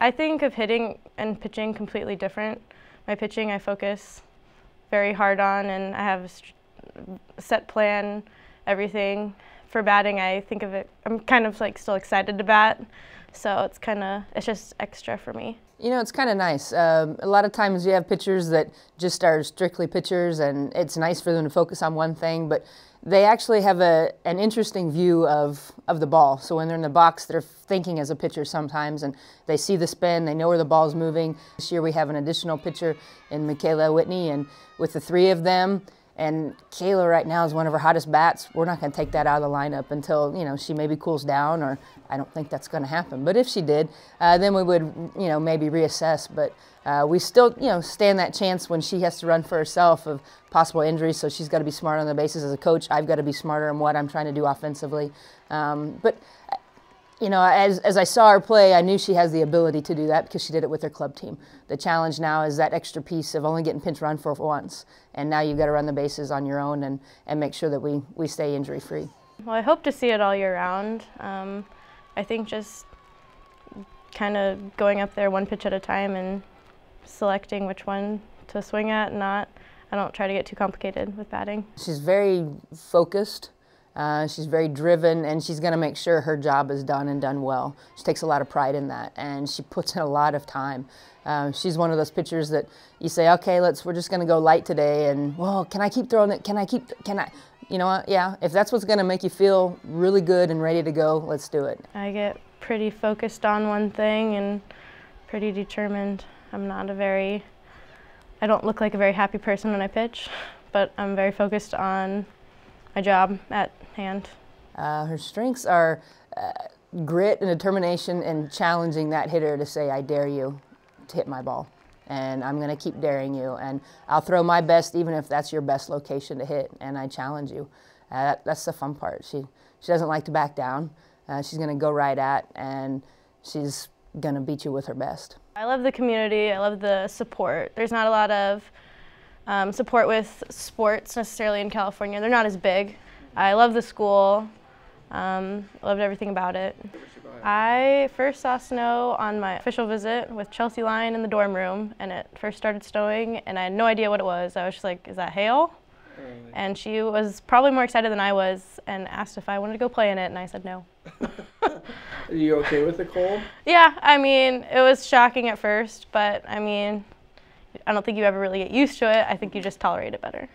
I think of hitting and pitching completely different. My pitching I focus very hard on, and I have a set plan, everything. For batting, I think of it, I'm kind of like still excited to bat, so it's just extra for me. You know, it's kind of nice. A lot of times you have pitchers that just are strictly pitchers, and it's nice for them to focus on one thing, but they actually have an interesting view of the ball. So when they're in the box, they're thinking as a pitcher sometimes, and they see the spin, they know where the ball's moving. This year we have an additional pitcher in Kayla Whitney, and with the three of them, and Kayla right now is one of her hottest bats. We're not going to take that out of the lineup until, you know, she maybe cools down, or I don't think that's going to happen. But if she did, then we would, you know, maybe reassess. But we still, you know, stand that chance when she has to run for herself of possible injuries. So she's got to be smart on the bases. As a coach, I've got to be smarter in what I'm trying to do offensively. But you know, as I saw her play, I knew she has the ability to do that because she did it with her club team. The challenge now is that extra piece of only getting pinch run for once. And now you've got to run the bases on your own and make sure that we stay injury free. Well, I hope to see it all year round. I think just kind of going up there one pitch at a time and selecting which one to swing at and not. I don't try to get too complicated with batting. She's very focused. She's very driven, and she's going to make sure her job is done and done well. She takes a lot of pride in that, and she puts in a lot of time. She's one of those pitchers that you say, okay, we're just going to go light today, and, well, can I keep throwing it? Can I? You know what? Yeah, if that's what's going to make you feel really good and ready to go, let's do it. I get pretty focused on one thing and pretty determined. I don't look like a very happy person when I pitch, but I'm very focused on my job at hand. Her strengths are grit and determination and challenging that hitter to say, I dare you to hit my ball. And I'm going to keep daring you. And I'll throw my best even if that's your best location to hit. And I challenge you. That's the fun part. She doesn't like to back down. She's going to go right at, and she's going to beat you with her best. I love the community. I love the support. There's not a lot of support with sports necessarily in California. They're not as big. I love the school. Loved everything about it. I first saw snow on my official visit with Chelsea Lyon in the dorm room, and it first started snowing, and I had no idea what it was. I was just like, is that hail? And she was probably more excited than I was and asked if I wanted to go play in it, and I said no. Are you okay with the cold? Yeah, I mean, it was shocking at first, but I mean, I don't think you ever really get used to it. I think you just tolerate it better.